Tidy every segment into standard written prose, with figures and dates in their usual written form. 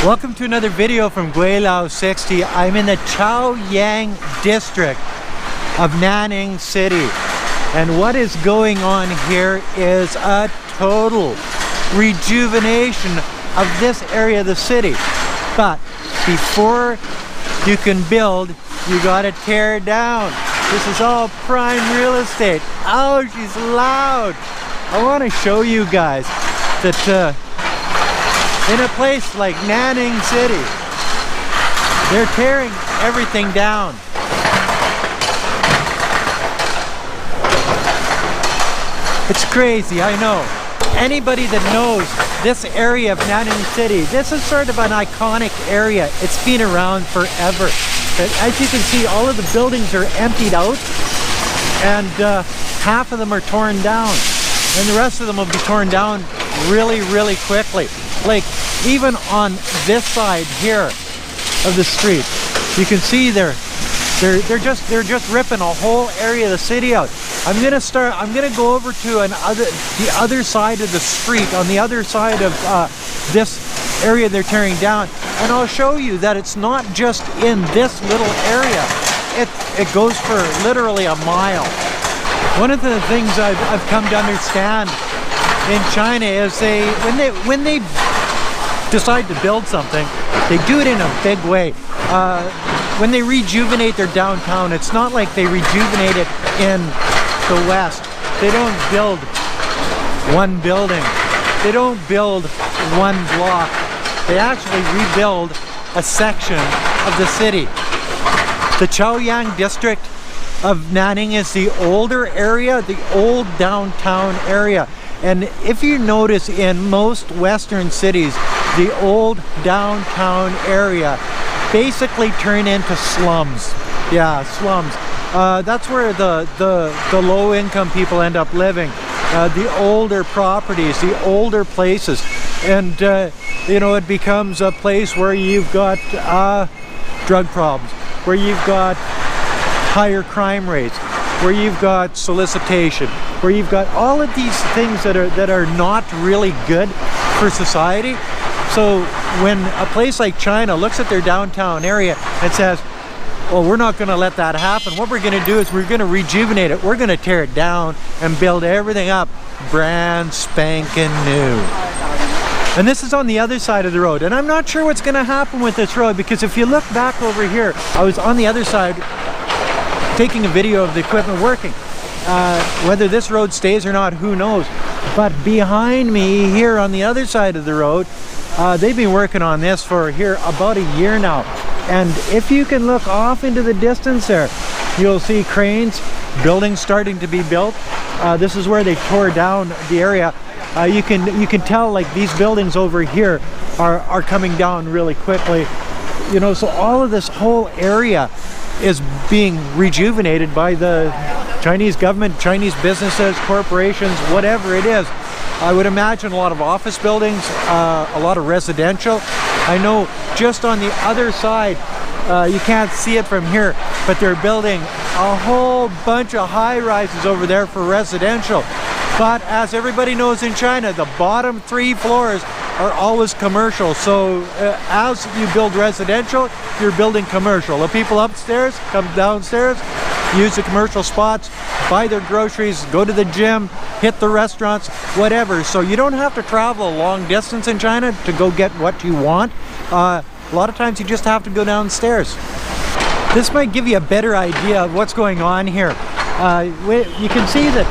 Welcome to another video from Gweilo 60. I'm in the Chaoyang District of Nanning City. And what is going on here is a total rejuvenation of this area of the city. But before you can build, you gotta tear down. This is all prime real estate. Oh, she's loud. I want to show you guys that in a place like Nanning City, they're tearing everything down. It's crazy, I know. Anybody that knows this area of Nanning City, this is sort of an iconic area. It's been around forever. But as you can see, all of the buildings are emptied out, and half of them are torn down. And the rest of them will be torn down really, really quickly. Like even on this side here of the street, you can see they're just ripping a whole area of the city out. I'm gonna go over to the other side of the street, on the other side of this area they're tearing down, and I'll show you that it's not just in this little area. It goes for literally a mile. One of the things I've come to understand in China is when they decide to build something, they do it in a big way. When they rejuvenate their downtown, it's not like they rejuvenate it in the West. They don't build one building. They don't build one block. They actually rebuild a section of the city. The Chaoyang District of Nanning is the older area, the old downtown area. And if you notice, in most Western cities, the old downtown area basically turn into slums. Yeah, slums. That's where the low-income people end up living. The older properties, the older places. And, you know, it becomes a place where you've got drug problems, where you've got higher crime rates, where you've got solicitation, where you've got all of these things that are not really good for society. So when a place like China looks at their downtown area and says, well, we're not going to let that happen. What we're going to do is we're going to rejuvenate it. We're going to tear it down and build everything up brand spanking new. And this is on the other side of the road. And I'm not sure what's going to happen with this road, because if you look back over here, I was on the other side taking a video of the equipment working. Whether this road stays or not, who knows. But behind me here on the other side of the road, they've been working on this for here about a year now. And if you can look off into the distance there, you'll see cranes, buildings starting to be built. This is where they tore down the area. You can tell, like, these buildings over here are coming down really quickly. You know, so all of this whole area is being rejuvenated by the Chinese government, Chinese businesses, corporations, whatever it is. I would imagine a lot of office buildings, a lot of residential. I know just on the other side, you can't see it from here, but they're building a whole bunch of high-rises over there for residential. But as everybody knows in China, the bottom 3 floors are always commercial. So as you build residential, you're building commercial. The people upstairs come downstairs, use the commercial spots, buy their groceries, go to the gym, hit the restaurants, whatever. So you don't have to travel a long distance in China to go get what you want. A lot of times you just have to go downstairs. This might give you a better idea of what's going on here. You can see that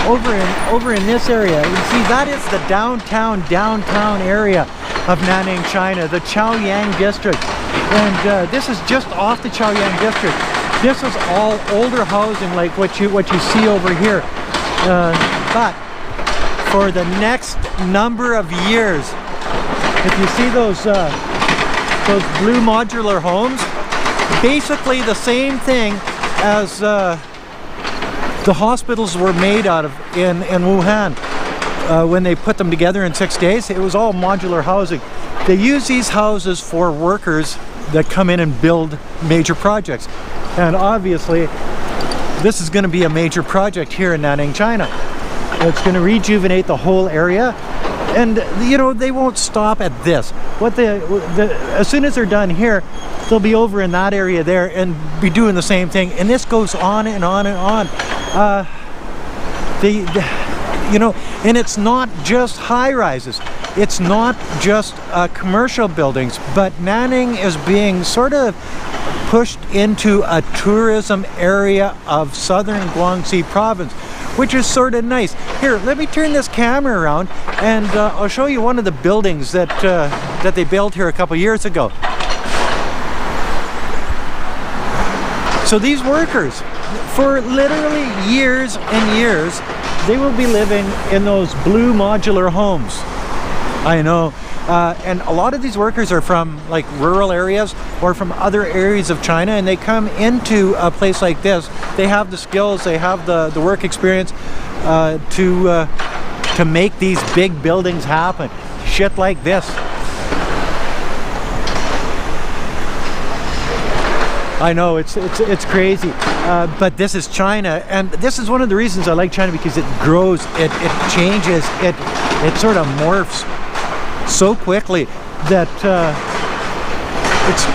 over in this area, you can see that is the downtown area of Nanning, China, the Chaoyang District. And this is just off the Chaoyang District. This is all older housing, like what you see over here. But for the next number of years, if you see those blue modular homes, basically the same thing as the hospitals were made out of in Wuhan. When they put them together in 6 days, it was all modular housing. They use these houses for workers that come in and build major projects. And obviously, this is going to be a major project here in Nanning, China. It's going to rejuvenate the whole area. And you know, they won't stop at this. As soon as they're done here, they'll be over in that area there and be doing the same thing. And this goes on and on and on. You know, and it's not just high-rises. It's not just commercial buildings, but Nanning is being sort of pushed into a tourism area of southern Guangxi province, which is sort of nice. Here, let me turn this camera around and I'll show you one of the buildings that that they built here a couple years ago. So these workers, for literally years and years, they will be living in those blue modular homes. I know. And a lot of these workers are from like rural areas or from other areas of China, and they come into a place like this. They have the skills, they have the work experience to make these big buildings happen. Shit like this. I know, it's crazy, but this is China, and this is one of the reasons I like China, because it grows, it changes, it sort of morphs so quickly that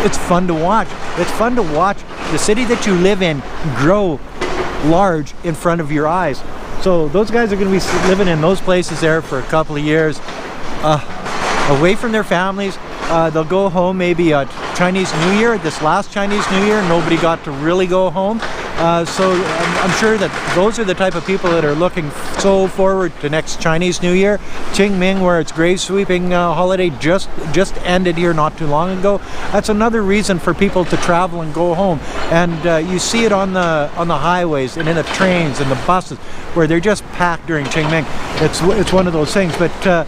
it's fun to watch. It's fun to watch the city that you live in grow large in front of your eyes. So those guys are going to be living in those places there for a couple of years, away from their families. They'll go home maybe at Chinese New Year. This last Chinese New Year, nobody got to really go home. So I'm sure that those are the type of people that are looking so forward to next Chinese New Year. Qingming, where it's grave sweeping holiday, just ended here not too long ago. That's another reason for people to travel and go home. And you see it on the highways and in the trains and the buses, where they're just packed during Qingming. It's one of those things. But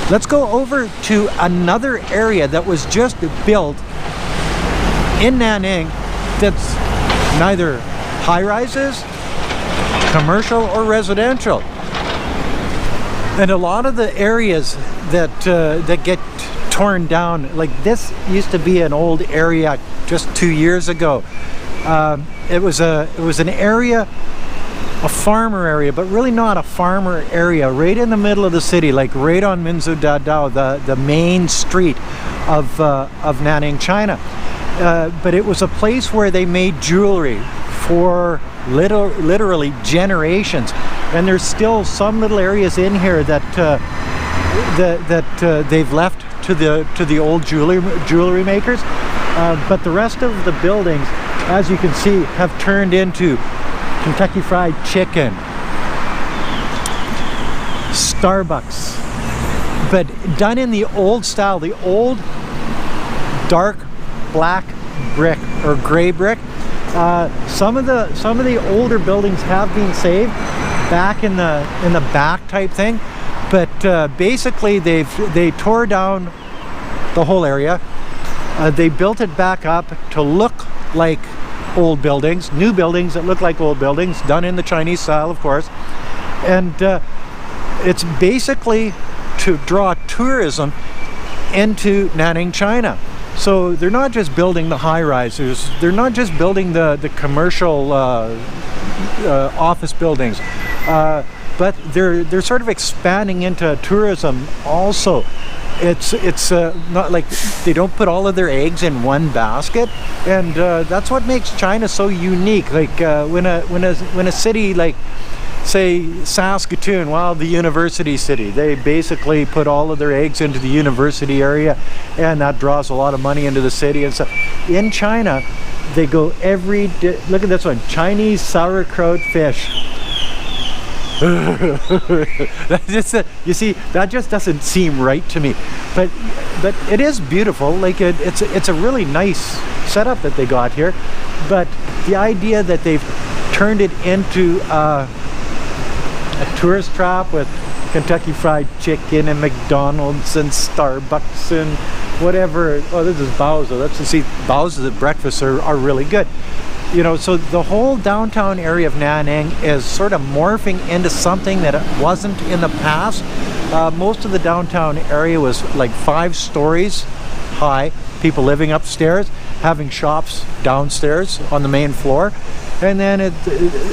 let's go over to another area that was just built in Nanning that's neither high-rises, commercial, or residential. And a lot of the areas that get torn down, like this used to be an old area just 2 years ago. It was an area, a farmer area, but really not a farmer area, right in the middle of the city, like right on Minzu Dadao, the main street of Nanning, China. But it was a place where they made jewelry for literally generations, and there's still some little areas in here that they've left to the old jewelry makers. But the rest of the buildings, as you can see, have turned into Kentucky Fried Chicken, Starbucks, but done in the old style, the old dark black brick or gray brick. Some of the older buildings have been saved back in the back type thing, but basically they tore down the whole area. They built it back up to look like old buildings, new buildings that look like old buildings, done in the Chinese style, of course. And it's basically to draw tourism into Nanning, China. So they're not just building the high-rises, they're not just building the commercial office buildings, but they're sort of expanding into tourism also. It's not like they don't put all of their eggs in one basket, and that's what makes China so unique. Like when a city like, say, Saskatoon, well, the university city, they basically put all of their eggs into the university area, and that draws a lot of money into the city. And so in China, they go look at this one, Chinese sauerkraut fish. You see, that just doesn't seem right to me, but it is beautiful. Like it's a really nice setup that they got here, but the idea that they've turned it into a tourist trap with Kentucky Fried Chicken and McDonald's and Starbucks and whatever. Oh, this is Baozi. Let's see, Baozi at breakfast are really good. You know, so the whole downtown area of Nanning is sort of morphing into something that it wasn't in the past. Most of the downtown area was like 5 stories high, people living upstairs, having shops downstairs on the main floor. And then it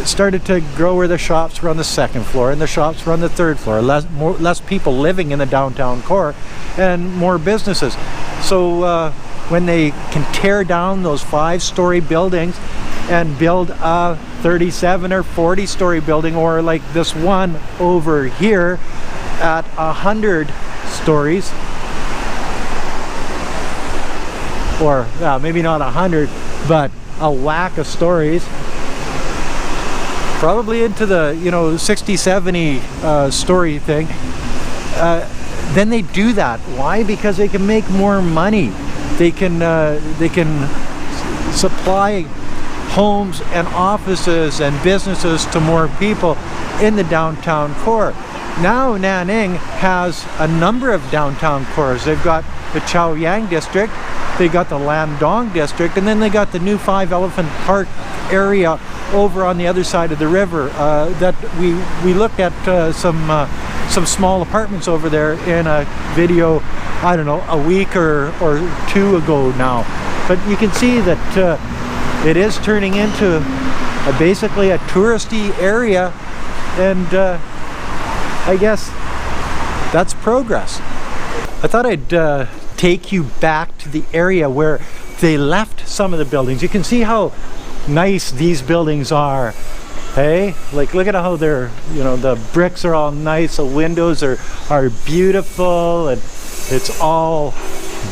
started to grow where the shops were on the second floor and the shops were on the third floor. Less people living in the downtown core and more businesses. So when they can tear down those 5-story buildings and build a 37 or 40-story building, or like this one over here at 100 stories, or maybe not 100, but a whack of stories, probably into the 60, 70 story thing, then they do that. Why? Because they can make more money. They can supply homes and offices and businesses to more people in the downtown core. Now Nanning has a number of downtown cores. They've got the Chaoyang District, they got the Nanhang District, and then they got the new 5 Elephant Park area over on the other side of the river. That we looked at some small apartments over there in a video, I don't know, a week or 2 ago now. But you can see that it is turning into basically a touristy area, and I guess that's progress. I thought I'd take you back to the area where they left some of the buildings. You can see how nice these buildings are. Hey, like look at how they're, the bricks are all nice, the windows are beautiful, and it's all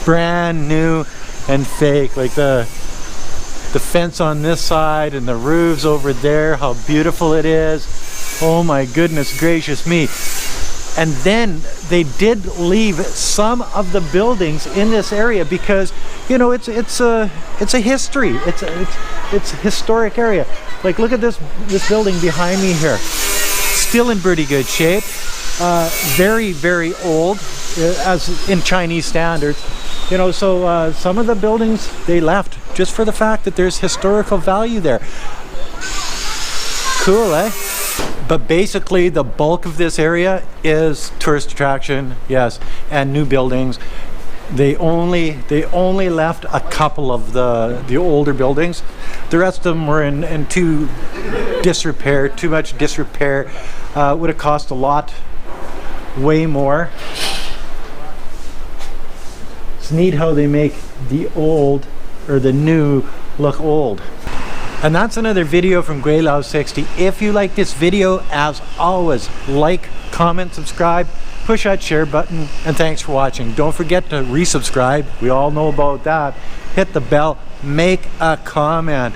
brand new and fake. Like the fence on this side and the roofs over there, how beautiful it is. Oh my goodness gracious me. And then they did leave some of the buildings in this area because it's a history. It's a historic area. Like look at this building behind me here. Still in pretty good shape. Very, very old, as in Chinese standards. So some of the buildings they left just for the fact that there's historical value there. Cool, eh? But basically the bulk of this area is tourist attraction, yes, and new buildings. They only left a couple of the older buildings. The rest of them were in too much disrepair. Would have cost a lot, way more. It's neat how they make the old or the new look old. And that's another video from Gweilo 60. If you like this video, as always, like, comment, subscribe, push that share button, and thanks for watching. Don't forget to resubscribe. We all know about that. Hit the bell, make a comment.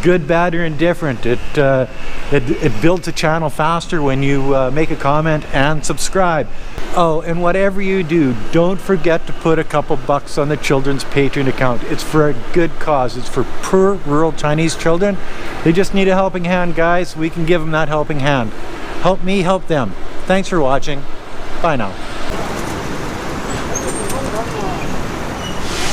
Good, bad, or indifferent. It builds the channel faster when you make a comment and subscribe. Oh, and whatever you do, don't forget to put a couple bucks on the children's Patreon account. It's for a good cause. It's for poor rural Chinese children. They just need a helping hand, guys. We can give them that helping hand. Help me, help them. Thanks for watching. Bye now.